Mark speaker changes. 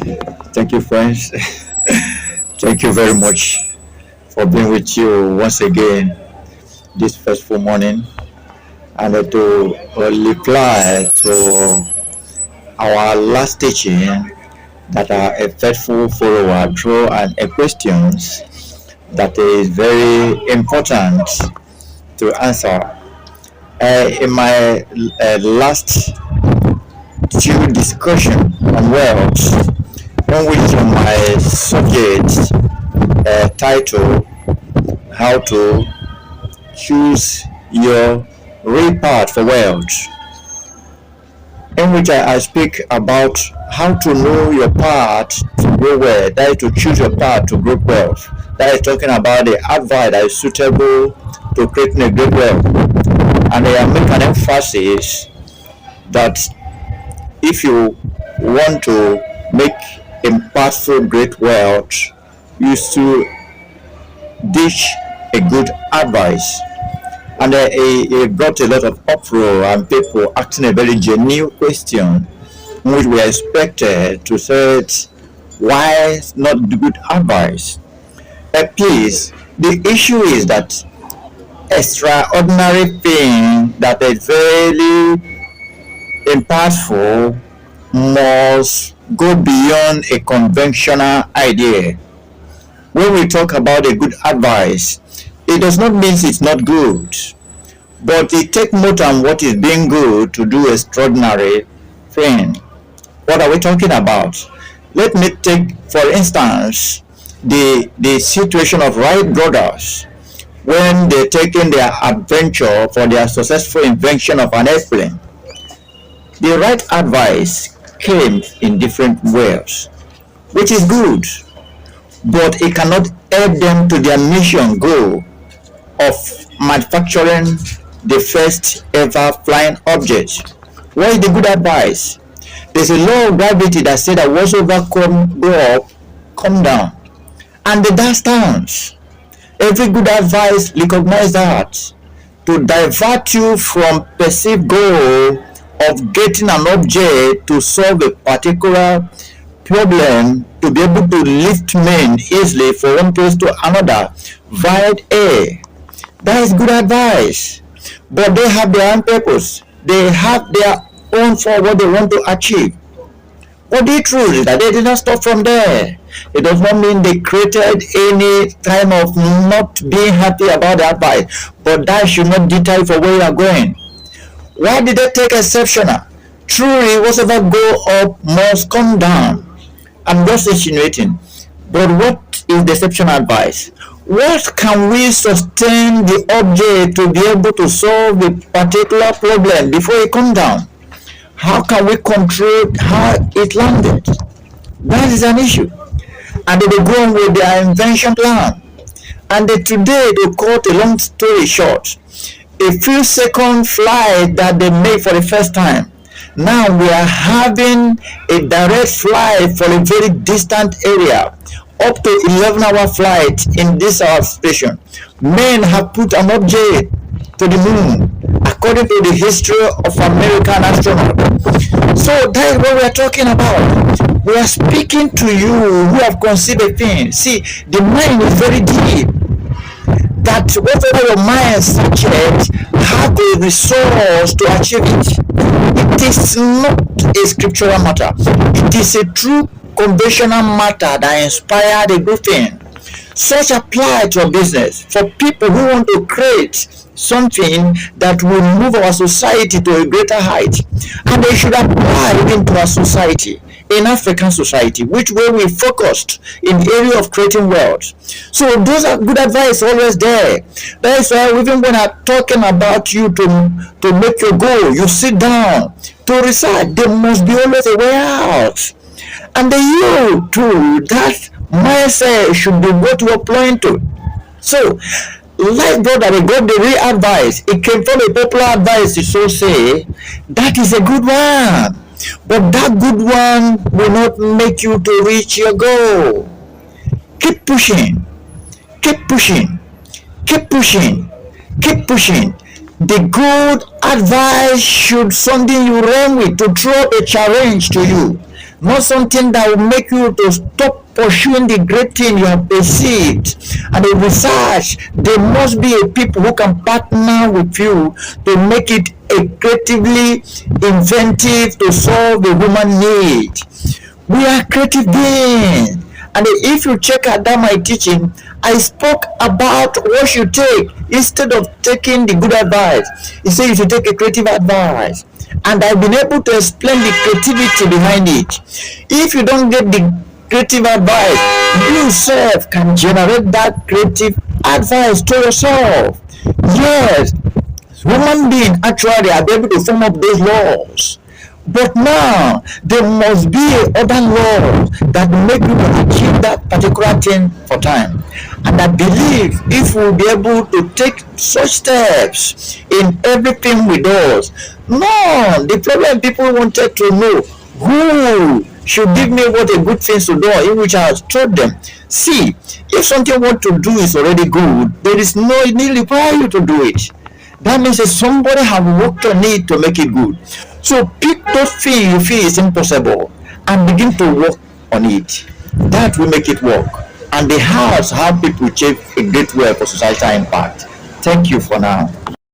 Speaker 1: Thank you, friends. Thank you very much for being with you once again this first morning. And to reply to our last teaching that a faithful follower drew and a questions that is very important to answer. In my last two discussion on wealth, on which my subject title how to choose your real path for wealth, in which I speak about how to know your path to grow wealth, that is to choose your path to grow wealth. That is talking about the advice that is suitable to creating a great wealth. And I make an emphasis that if you want to make impactful great wealth, you should dish a good advice. And it brought a lot of uproar and people asking a very genuine question, which we are expected to say, why not the good advice? Please, the issue is that extraordinary thing that is very impactful must go beyond a conventional idea. When we talk about a good advice, it does not mean it's not good, but it takes more than what is being good to do extraordinary thing. What are we talking about? Let me take, for instance, the situation of Wright brothers when they taken their adventure for their successful invention of an airplane. The right advice came in different ways, which is good, but it cannot help them to their mission goal of manufacturing the first ever flying object. What is the good advice? There's a law of gravity that said that whatsoever go up, come down. And that stands. Every good advice recognize that to divert you from perceived goal of getting an object to solve a particular problem, to be able to lift men easily from one place to another via air. That is good advice. But they have their own purpose. They have their own for what they want to achieve. But the truth is that they did not stop from there. It does not mean they created any kind of not being happy about the advice, but that should not deter you for where you are going. Why did they take exceptional? Truly, whatever go up must come down. I'm just insinuating. But what is the exceptional advice? What can we sustain the object to be able to solve the particular problem before it comes down? How can we control how it landed? That is an issue. And they go on with their invention plan. And today, to cut a long story short, a few second flight that they made for the first time. Now we are having a direct flight for a very distant area, up to 11-hour flight in this our station. Men have put an object to the moon, according to the history of American astronauts. So that is what we are talking about. We are speaking to you who have considered things. See, the mind is very deep. That whatever your mind searches, have the resource to achieve it. It is not a scriptural matter. It is a true conventional matter that inspired a good thing. Such apply to a business for people who want to create something that will move our society to a greater height. And they should apply even to our society, in African society, which way we focused in the area of creating wealth. So those are good advice always there. That is why even when I'm talking about you to make your goal, you sit down to research. There must be always a way out. And the you too, that mindset should be what we're applying to. So like brother, we got the real advice. It came from a popular advice to so say that is a good one. But that good one will not make you to reach your goal. Keep pushing, keep pushing, keep pushing, keep pushing. The good advice should something you run with to throw a challenge to you. not something that will make you to stop pursuing the great thing you have perceived. And the research, there must be a people who can partner with you to make it a creatively inventive to solve the human need. We are creative beings. And if you check out that my teaching, I spoke about what you take instead of taking the good advice. He said you should take a creative advice. And I've been able to explain the creativity behind it. If you don't get the creative advice, you yourself can generate that creative advice to yourself. Yes, human beings actually are able to form up those laws. But now there must be other laws that make you achieve that particular thing for time. And I believe if we'll be able to take such steps in everything we do, no, the problem people wanted to know who should give me what a good thing to do, in which I have told them. See, if something you want to do is already good, there is no need require you to do it. That means that somebody have worked on it to make it good. So pick those things you feel is impossible and begin to work on it. That will make it work. And the house how people achieve a great way for societal impact. Thank you for now.